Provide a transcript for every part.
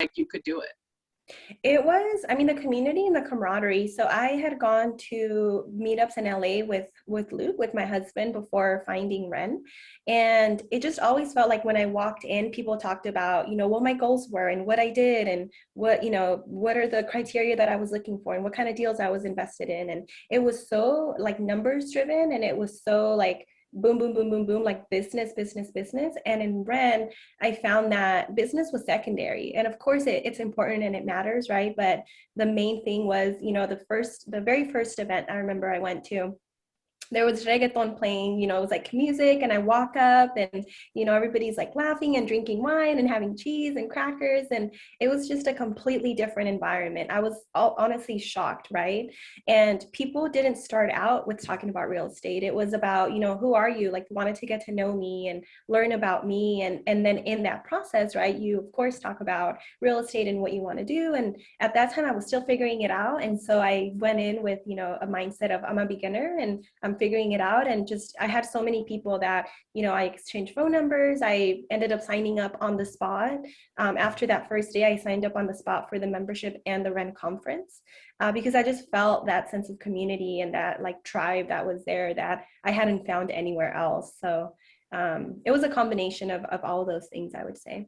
like you could do it? It was, I mean, the community and the camaraderie. So I had gone to meetups in LA with Luke, with my husband, before finding WREN. And it just always felt like when I walked in, people talked about, what my goals were and what I did and what are the criteria that I was looking for and what kind of deals I was invested in. And it was so like numbers driven, and it was so like boom, boom, boom, boom, boom, like business, business, business. And in WREN, I found that business was secondary. And of course, it's important and it matters, right? But the main thing was, the very first event I remember I went to, there was reggaeton playing, it was like music, and I walk up and, everybody's like laughing and drinking wine and having cheese and crackers. And it was just a completely different environment. I was honestly shocked, right? And people didn't start out with talking about real estate. It was about, who are you? Like, wanted to get to know me and learn about me. And then in that process, right, you of course talk about real estate and what you want to do. And at that time I was still figuring it out. And so I went in with, a mindset of I'm a beginner and I'm figuring it out. And just, I had so many people that, I exchanged phone numbers. I ended up signing up on the spot. After that first day, I signed up on the spot for the membership and the WREN conference, because I just felt that sense of community and that like tribe that was there that I hadn't found anywhere else. So it was a combination of all of those things, I would say.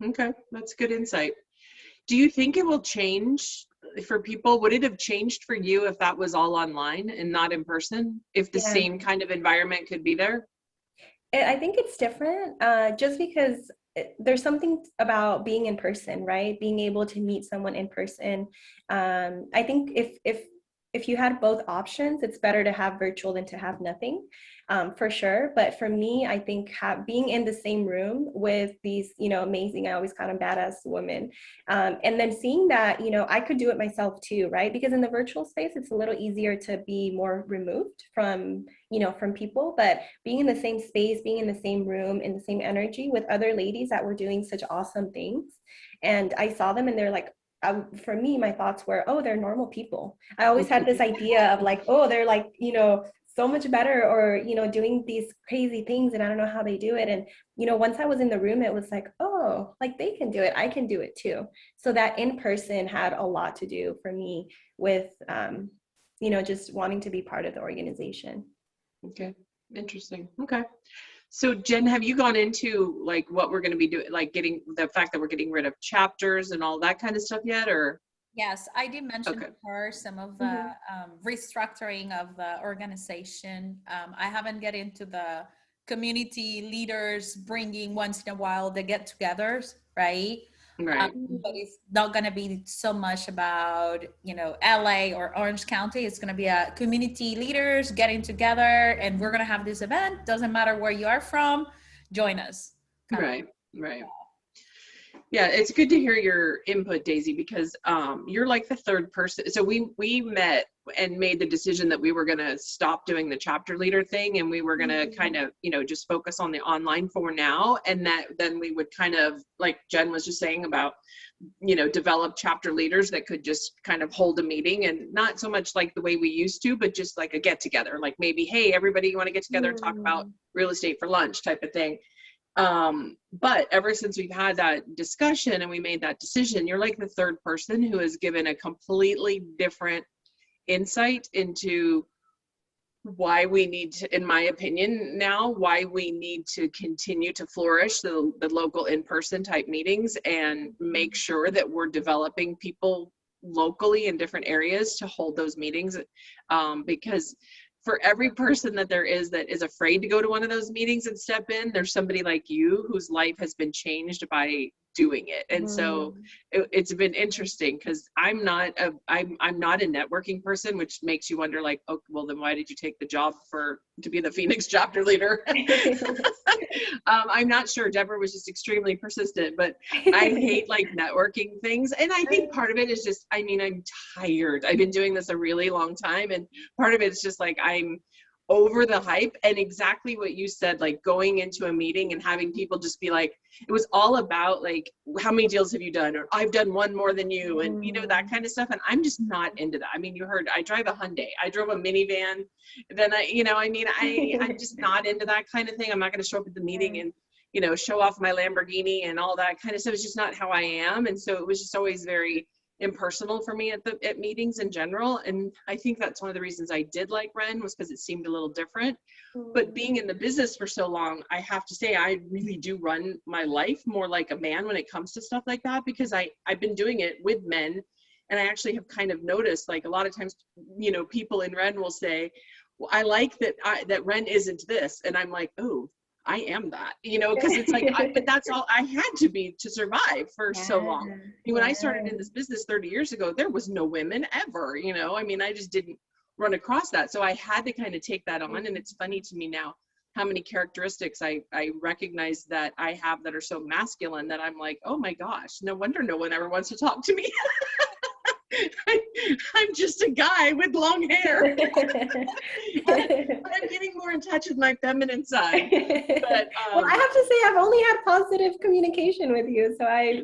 Okay, that's good insight. Do you think it will change for people? Would it have changed for you if that was all online and not in person? If the same kind of environment could be there? I think it's different, just because there's something about being in person, right? Being able to meet someone in person. I think if you had both options, it's better to have virtual than to have nothing, for sure. But for me, I think being in the same room with these, amazing, I always call them badass women, and then seeing that, I could do it myself too, right? Because in the virtual space, it's a little easier to be more removed from, from people. But being in the same space, being in the same room, in the same energy with other ladies that were doing such awesome things, and I saw them and they're like, for me, my thoughts were, oh, they're normal people. I always had this idea of like, oh, they're like, so much better, or, doing these crazy things and I don't know how they do it. And, once I was in the room, it was like, oh, like they can do it. I can do it too. So that in person had a lot to do for me with, just wanting to be part of the organization. Okay. Interesting. Okay. So Jen, have you gone into like what we're going to be doing, like getting the fact that we're getting rid of chapters and all that kind of stuff yet, or? Yes, I did mention to her some of the restructuring of the organization. I haven't get into the community leaders bringing once in a while the get-togethers, right? Right. But it's not going to be so much about, LA or Orange County. It's going to be a community leaders getting together, and we're going to have this event. Doesn't matter where you are from, join us. Right. Yeah, it's good to hear your input, Daisy, because you're like the third person. So we met and made the decision that we were going to stop doing the chapter leader thing, and we were going to kind of, just focus on the online for now. And that then we would kind of, like Jen was just saying about, develop chapter leaders that could just kind of hold a meeting, and not so much like the way we used to, but just like a get together, like maybe, hey, everybody, you want to get together and talk about real estate for lunch type of thing. But ever since we've had that discussion and we made that decision, you're like the third person who has given a completely different insight into why we need to, in my opinion now, why we need to continue to flourish the local in-person type meetings and make sure that we're developing people locally in different areas to hold those meetings. Because for every person that is afraid to go to one of those meetings and step in, there's somebody like you whose life has been changed by doing it. And so it's been interesting, because I'm not a networking person, which makes you wonder, like, oh, well, then why did you take the job to be the Phoenix chapter leader? I'm not sure. Deborah was just extremely persistent, but I hate like networking things. And I think part of it is just, I'm tired. I've been doing this a really long time. And part of it is just like, I'm over the hype. And exactly what you said, like going into a meeting and having people just be like, it was all about like, how many deals have you done? Or I've done one more than you. And that kind of stuff. And I'm just not into that. I mean, you heard, I drive a Hyundai, I drove a minivan. Then I'm just not into that kind of thing. I'm not going to show up at the meeting and, show off my Lamborghini and all that kind of stuff. It's just not how I am. And so it was just always very impersonal for me at meetings in general. And I think that's one of the reasons I did like WREN, was because it seemed a little different. But being in the business for so long, I have to say I really do run my life more like a man when it comes to stuff like that, because I've been doing it with men. And I actually have kind of noticed, like, a lot of times, people in WREN will say, well, I like that WREN isn't this. And I'm like, oh, I am that, because it's like, but that's all I had to be to survive for so long. I mean, when I started in this business 30 years ago, there was no women ever, I just didn't run across that. So I had to kind of take that on. And it's funny to me now how many characteristics I recognize that I have that are so masculine that I'm like, oh my gosh, no wonder no one ever wants to talk to me. I'm just a guy with long hair. But I'm getting more in touch with my feminine side. But well, I have to say, I've only had positive communication with you, so I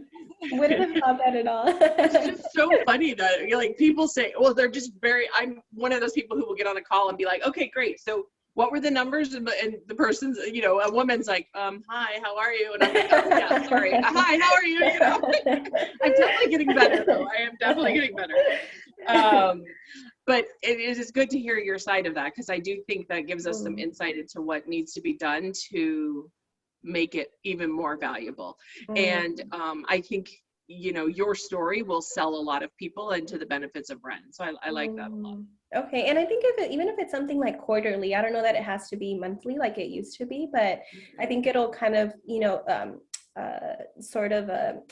wouldn't have thought that at all. It's just so funny that people say, well, they're just I'm one of those people who will get on a call and be like, okay, great. So what were the numbers? And the person's, a woman's like, hi, how are you? And I'm like, oh yeah, sorry. Hi, how are you? I'm definitely getting better though. I am definitely getting better. But it is good to hear your side of that, because I do think that gives us some insight into what needs to be done to make it even more valuable. And I think, your story will sell a lot of people into the benefits of WREN. So I like that a lot. Okay. And I think even if it's something like quarterly, I don't know that it has to be monthly like it used to be, but I think it'll kind of,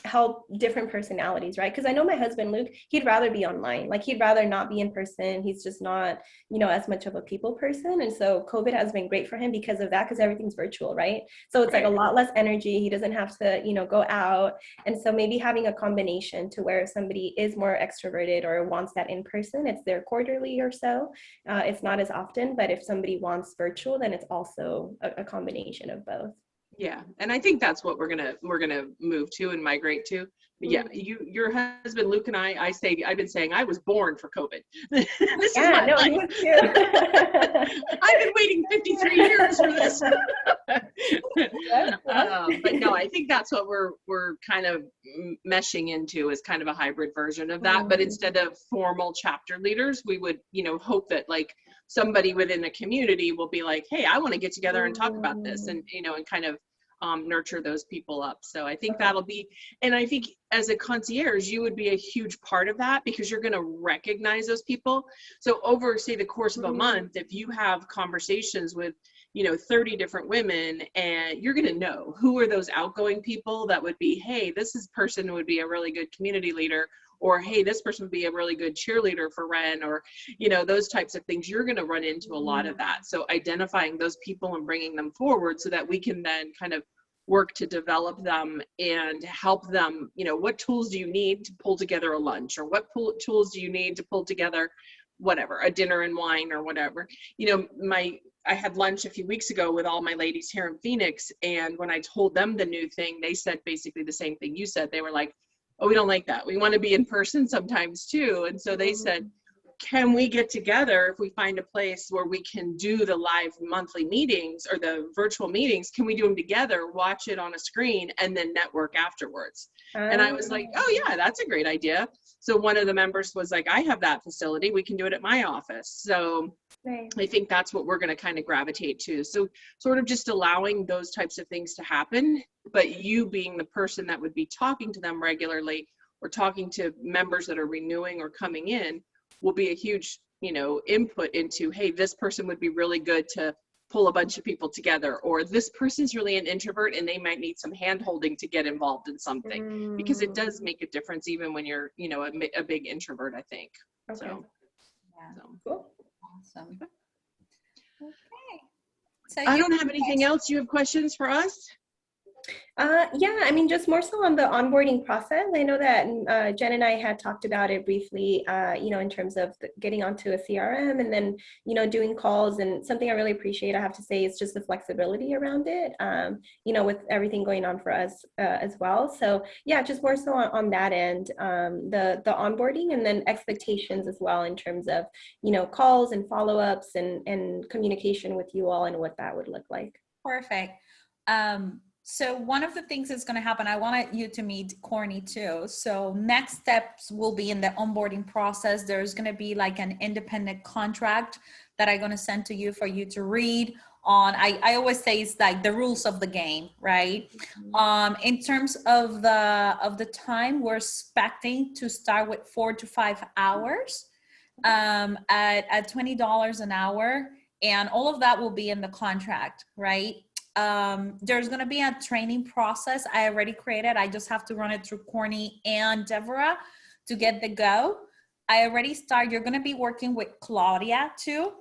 help different personalities, right? Because I know my husband, Luke, he'd rather be online. Like, he'd rather not be in person. He's just not, as much of a people person. And so COVID has been great for him because of that, because everything's virtual, right? So it's like a lot less energy. He doesn't have to, go out. And so maybe having a combination to where somebody is more extroverted or wants that in person, it's their quarterly or so. It's not as often, but if somebody wants virtual, then it's also a combination of both. Yeah, and I think that's what we're gonna move to and migrate to. Yeah, your husband Luke and I've been saying I was born for COVID. This is my life. Me too. I've been waiting 53 years for this. But no, I think that's what we're kind of meshing into, is kind of a hybrid version of that. But instead of formal chapter leaders, we would, hope that like somebody within a community will be like, hey, I want to get together and talk about this, and and kind of nurture those people up. So I think that'll be, and I think as a concierge, you would be a huge part of that, because you're going to recognize those people. So over, say, the course of a month, if you have conversations with 30 different women, and you're going to know who are those outgoing people that would be, hey, person would be a really good community leader, or hey, this person would be a really good cheerleader for WREN, or those types of things. You're going to run into a lot of that. So identifying those people and bringing them forward so that we can then kind of work to develop them and help them. What tools do you need to pull together a lunch, or what tools do you need to pull together whatever, a dinner and wine or whatever. I had lunch a few weeks ago with all my ladies here in Phoenix, and when I told them the new thing, they said basically the same thing you said. They were like, oh, we don't like that. We want to be in person sometimes too. And so they said, can we get together if we find a place where we can do the live monthly meetings or the virtual meetings? Can we do them together, watch it on a screen, and then network afterwards? And I was like, oh yeah, that's a great idea. So one of the members was like, I have that facility. We can do it at my office. So I think that's what we're going to kind of gravitate to. So sort of just allowing those types of things to happen, but you being the person that would be talking to them regularly, or talking to members that are renewing or coming in, will be a huge, input into, hey, this person would be really good to pull a bunch of people together, or this person's really an introvert and they might need some hand holding to get involved in something, because it does make a difference even when you're, a big introvert, I think. Okay. So, Cool. Awesome. Okay. So I don't have anything else. You have questions for us? Yeah, I mean, just more so on the onboarding process. I know that Jen and I had talked about it briefly, in terms of getting onto a CRM and then, doing calls. And something I really appreciate, I have to say, is just the flexibility around it, with everything going on for us as well. So yeah, just more so on that end, the onboarding, and then expectations as well in terms of, calls and follow-ups and communication with you all, and what that would look like. Perfect. So one of the things that's going to happen, I wanted you to meet Corny too. So next steps will be in the onboarding process. There's going to be like an independent contract that I'm going to send to you for you to read on. I always say it's like the rules of the game, right? In terms of the time, we're expecting to start with 4 to 5 hours at $20 an hour. And all of that will be in the contract, right? There's going to be a training process I already created. I just have to run it through Corny and Deborah to get the go. I already started. You're going to be working with Claudia too.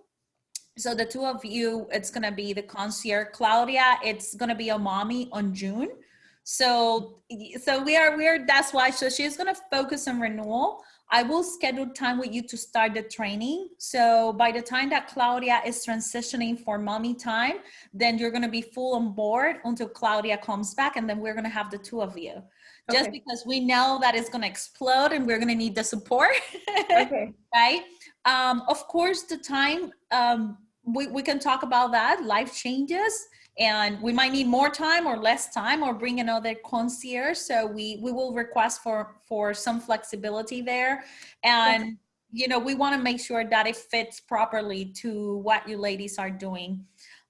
So the two of you, it's going to be the concierge. Claudia, it's going to be a mommy on June. So we're that's why. So she's going to focus on renewal. I will schedule time with you to start the training. So by the time that Claudia is transitioning for mommy time, then you're going to be full on board until Claudia comes back. And then we're going to have the two of you. Just because we know that it's going to explode and we're going to need the support. Okay. Right? Of course, the time, we can talk about that. Life changes. And we might need more time or less time or bring another concierge. So we will request for some flexibility there. And, you know, we want to make sure that it fits properly to what you ladies are doing.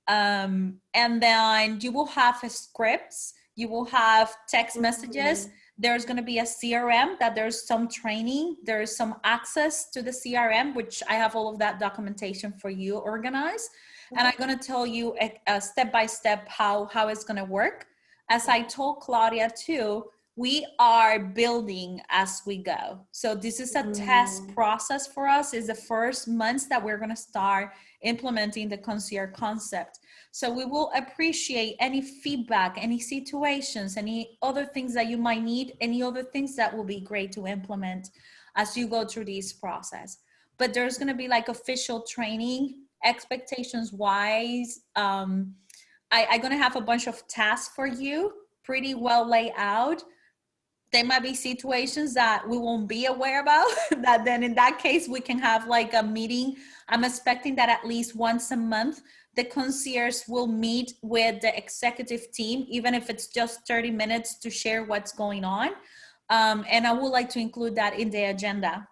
And then you will have scripts. You will have text messages. There's going to be a CRM that there's some training. There's some access to the CRM, which I have all of that documentation for you organized. And I'm going to tell you a step-by-step how it's going to work. As I told Claudia too, we are building as we go. So this is a test process for us. Is the first months that we're going to start implementing the concierge concept. So we will appreciate any feedback, any situations, any other things that you might need, any other things that will be great to implement as you go through this process. But there's going to be like official training. Expectations wise, I'm going to have a bunch of tasks for you, pretty well laid out. There might be situations that we won't be aware about that then in that case we can have like a meeting. I'm expecting that at least once a month the concierge will meet with the executive team, even if it's just 30 minutes to share what's going on. And I would like to include that in the agenda.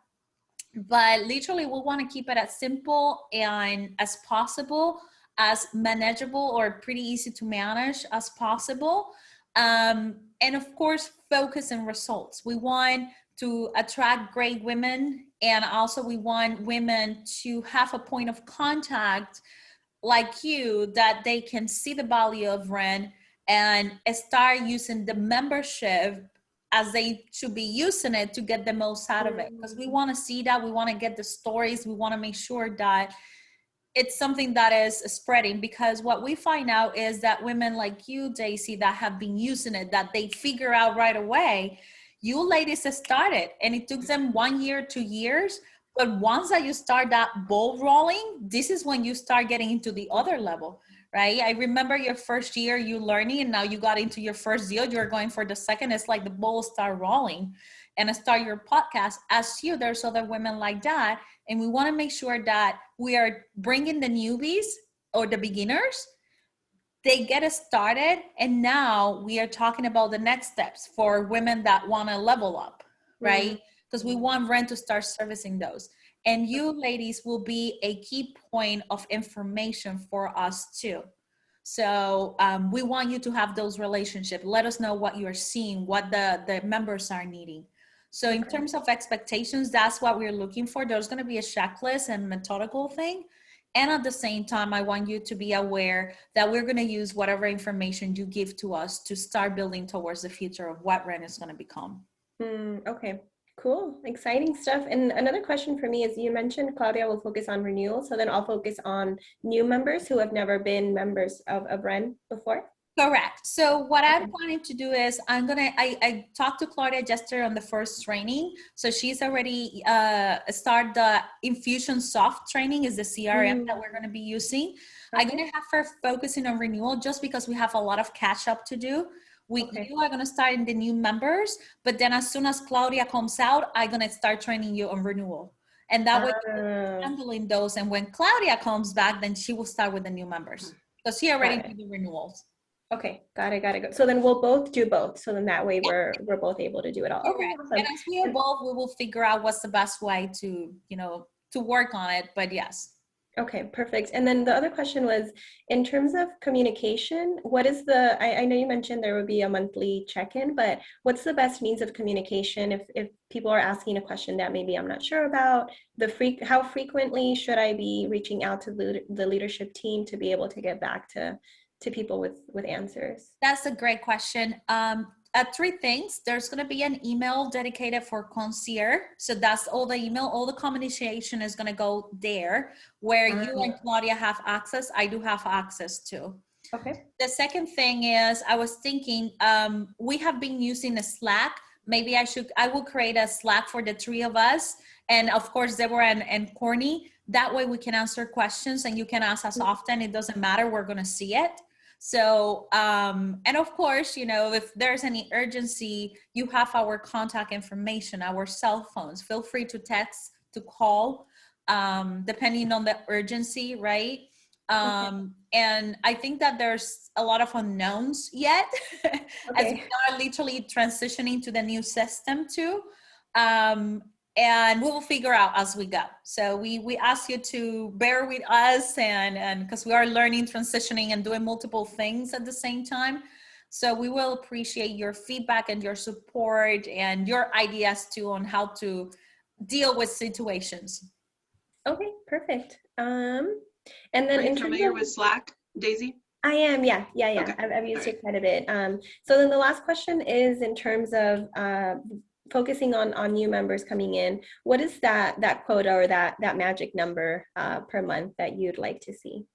But literally we want to keep it as simple and as possible, as manageable or pretty easy to manage as possible. And of course, focus on results. We want to attract great women, and also we want women to have a point of contact like you that they can see the value of WREN and start using the membership as they should be using it to get the most out of it. Because we want to see that, we want to get the stories, we want to make sure that it's something that is spreading. Because what we find out is that women like you, Daisy, that have been using it, that they figure out right away, you ladies started and it took them 1 year, 2 years. But once that you start that ball rolling, this is when you start getting into the other level. Right? I remember your first year you learning, and now you got into your first deal, you're going for the second. It's like the ball start rolling. And I start your podcast as you, there's other women like that. And we want to make sure that we are bringing the newbies or the beginners, they get us started. And now we are talking about the next steps for women that want to level up, right? Because we want WREN to start servicing those. And you ladies will be a key point of information for us too. So we want you to have those relationships. Let us know what you're seeing, what the members are needing. So in terms of expectations, that's what we're looking for. There's going to be a checklist and methodical thing. And at the same time, I want you to be aware that we're going to use whatever information you give to us to start building towards the future of what WREN is going to become. Okay. Cool. Exciting stuff. And another question for me is, you mentioned Claudia will focus on renewal. So then I'll focus on new members who have never been members of WREN before. Correct. So what I'm planning to do is I talked to Claudia yesterday on the first training. So she's already started the Infusionsoft training, is the CRM that we're going to be using. I'm going to have her focusing on renewal just because we have a lot of catch up to do. You are going to start in the new members, but then as soon as Claudia comes out, I'm going to start training you on renewal. And that way we're handling those. And when Claudia comes back, then she will start with the new members because she already did the renewals. Okay, got it, got it. So then we'll both do both. So then that way we're both able to do it all. Okay, Correct. awesome. And as we evolve, we will figure out what's the best way to, to work on it. But yes. Okay, perfect. And then the other question was, in terms of communication, what is I know you mentioned there would be a monthly check-in, but what's the best means of communication if people are asking a question that maybe I'm not sure about, how frequently should I be reaching out to the leadership team to be able to get back to people with answers? That's a great question. Three things. There's going to be an email dedicated for concierge. So that's all the email, all the communication is going to go there where you and Claudia have access. I do have access to. Okay. The second thing is I was thinking, we have been using a Slack. Maybe I will create a Slack for the three of us. And of course, Deborah and Courtney. That way we can answer questions and you can ask us often. It doesn't matter. We're going to see it. So, and of course, if there's any urgency, you have our contact information, our cell phones. Feel free to text, to call, depending on the urgency, right? And I think that there's a lot of unknowns yet, as we are literally transitioning to the new system too. And we will figure out as we go. So we ask you to bear with us and because we are learning, transitioning, and doing multiple things at the same time. So we will appreciate your feedback and your support and your ideas too on how to deal with situations. Okay, perfect. And then are you familiar with Slack, Daisy? I am, yeah. Okay. I've used it quite a bit. So then the last question is in terms of focusing on new members coming in. What is that quota or that magic number per month that you'd like to see?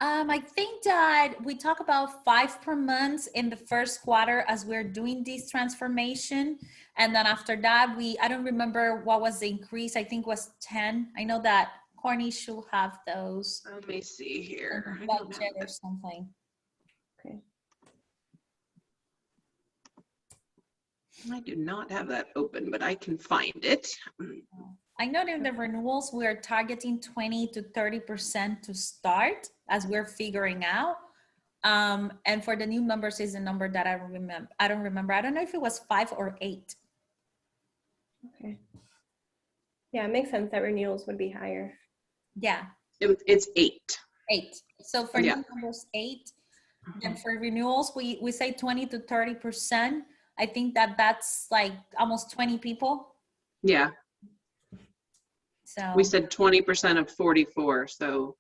I think that we talk about 5 per month in the first quarter as we're doing this transformation. And then after that, I don't remember what was the increase. I think it was 10. I know that Courtney should have those. Let me see here. Budget or something. Okay. I do not have that open, but I can find it. I know in the renewals, we are targeting 20 to 30% to start as we're figuring out. And for the new members is a number that I remember. I don't remember. I don't know if it was 5 or 8. Okay. Yeah, it makes sense that renewals would be higher. Yeah. It's 8. 8. So for new members, 8. And for renewals, we say 20 to 30%. I think that's like almost 20 people. Yeah. So we said 20% of 44. So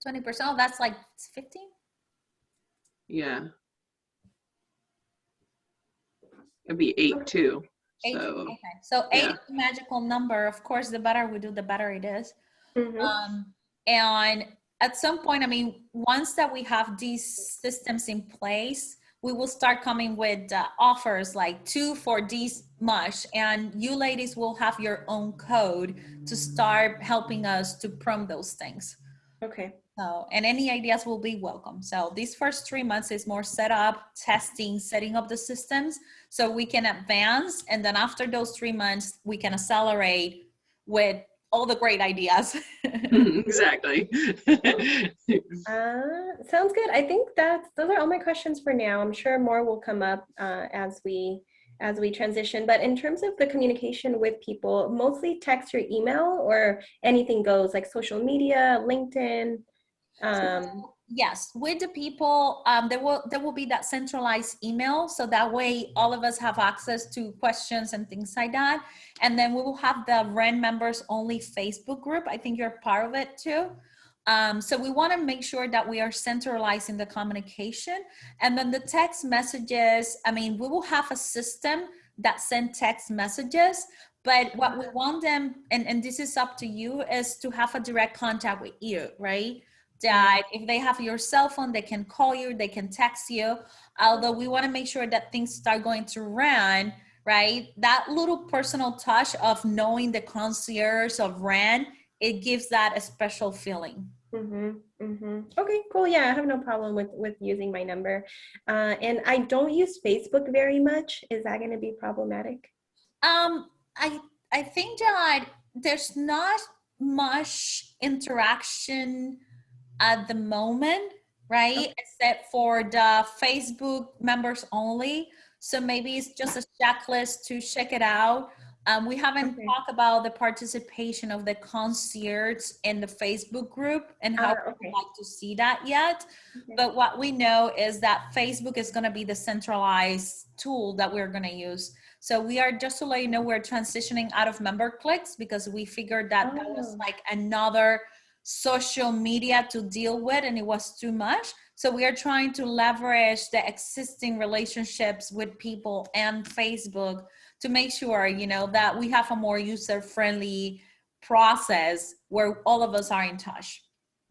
20%. Oh, that's like 15. Yeah. It'd be 8 too. 8. So, okay. So 8 is a magical number. Of course, the better we do, the better it is. Mm-hmm. And at some point, I mean, once that we have these systems in place, we will start coming with offers like 2 for this much, and you ladies will have your own code to start helping us to prompt those things. Okay. So, and any ideas will be welcome. So these first 3 months is more setup, testing, setting up the systems so we can advance. And then after those 3 months, we can accelerate with all the great ideas. Exactly. Sounds good. I think those are all my questions for now. I'm sure more will come up as we transition. But in terms of the communication with people, mostly text or email, or anything goes, like social media, LinkedIn. Yes, with the people, there will be that centralized email, so that way all of us have access to questions and things like that. And then we will have the WREN members only Facebook group. I think you're part of it too. So we want to make sure that we are centralizing the communication. And then the text messages, I mean, we will have a system that sends text messages, but what we want them, and this is up to you, is to have a direct contact with you, right? That if they have your cell phone, they can call you, they can text you. Although we want to make sure that things start going to WREN, right? That little personal touch of knowing the concierge of WREN, it gives that a special feeling. Okay, cool. Yeah, I have no problem with using my number. And I don't use Facebook very much. Is that going to be problematic? I think that there's not much interaction at the moment. right? Except for the Facebook members only. So maybe it's just a checklist to check it out. We haven't talked about the participation of the concierge in the Facebook group and how we like to see that yet. But what we know is that Facebook is going to be the centralized tool that we're going to use. So we are, just to let you know, we're transitioning out of member clicks because we figured that that was like another social media to deal with and it was too much. So we are trying to leverage the existing relationships with people and Facebook to make sure, you know, that we have a more user-friendly process where all of us are in touch.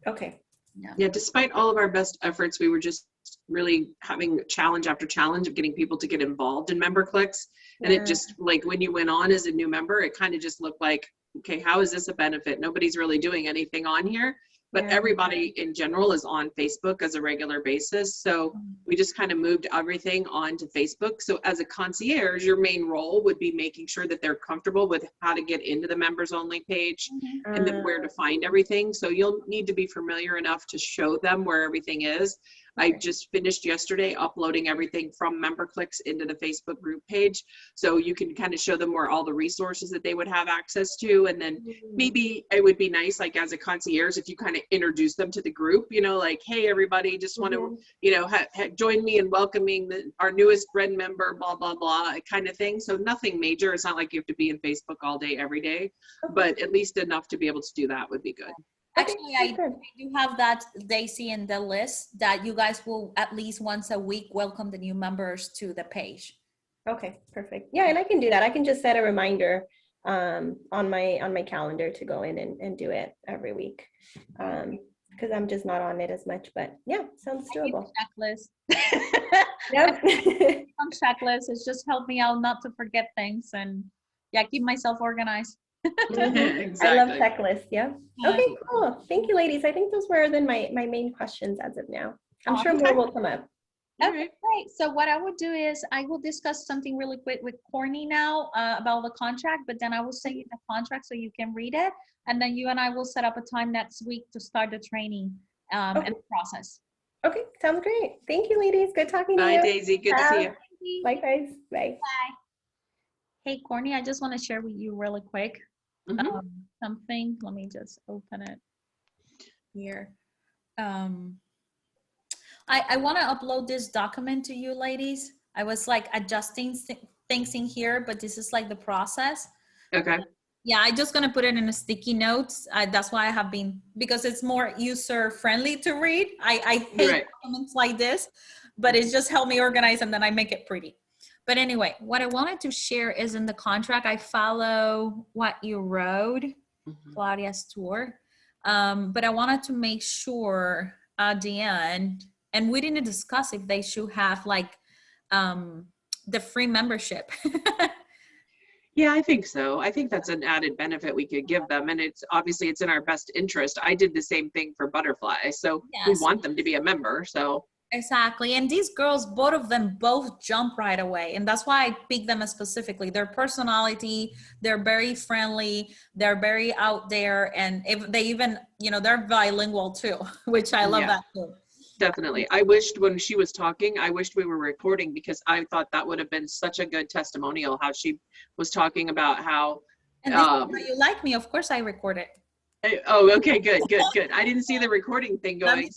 Okay. Yeah, despite all of our best efforts, we were just really having challenge after challenge of getting people to get involved in member clicks. And it just, like, when you went on as a new member, it kind of just looked like, okay, how is this a benefit? Nobody's really doing anything on here, but everybody in general is on Facebook as a regular basis. So we just kind of moved everything onto Facebook. So as a concierge, your main role would be making sure that they're comfortable with how to get into the members only page and then where to find everything. So you'll need to be familiar enough to show them where everything is. I just finished yesterday uploading everything from member clicks into the Facebook group page. So you can kind of show them where all the resources that they would have access to. And then maybe it would be nice, like as a concierge, if you kind of introduce them to the group, you know, like, hey, everybody, just want to, you know, join me in welcoming our newest WREN member, blah, blah, blah, kind of thing. So nothing major. It's not like you have to be in Facebook all day, every day, but at least enough to be able to do that would be good. Actually, I do have that, Daisy, in the list that you guys will at least once a week welcome the new members to the page. Okay, perfect. Yeah, and I can do that. I can just set a reminder on my calendar to go in and do it every week because I'm just not on it as much. But yeah, sounds doable. Checklist. Yep. Some checklist. It's just helped me out not to forget things and keep myself organized. Exactly. I love checklists. Yeah. Okay, cool. Thank you, ladies. I think those were then my main questions as of now. I'm sure more will come up. Okay, great. So what I would do is I will discuss something really quick with Courtney now about the contract, but then I will send you the contract so you can read it. And then you and I will set up a time next week to start the training and the process. Okay, sounds great. Thank you, ladies. Good talking to you. Bye, Daisy. Good to see you. Likewise. Bye. Bye. Hey, Courtney, I just want to share with you really quick something. Let me just open it here. I want to upload this document to you, ladies. I was like adjusting things in here, but this is like the process. Okay. Yeah, I'm just going to put it in a sticky notes. That's why I have been, because it's more user friendly to read. I hate documents like this, but it's just helped me organize and then I make it pretty. But anyway, what I wanted to share is in the contract, I follow what you wrote, Claudia's tour. But I wanted to make sure at the end, and we didn't discuss if they should have like the free membership. Yeah, I think so. I think that's an added benefit we could give them. And it's obviously it's in our best interest. I did the same thing for Butterfly. So we want them to be a member. So exactly. And these girls, both of them both jump right away. And that's why I picked them specifically. Their personality, they're very friendly, they're very out there. And if they even, you know, they're bilingual too, which I love that too. Definitely. I wished when she was talking, I wished we were recording because I thought that would have been such a good testimonial, how she was talking about how. And this is how you like me. Of course I record it. Oh, okay, good. I didn't see the recording thing going.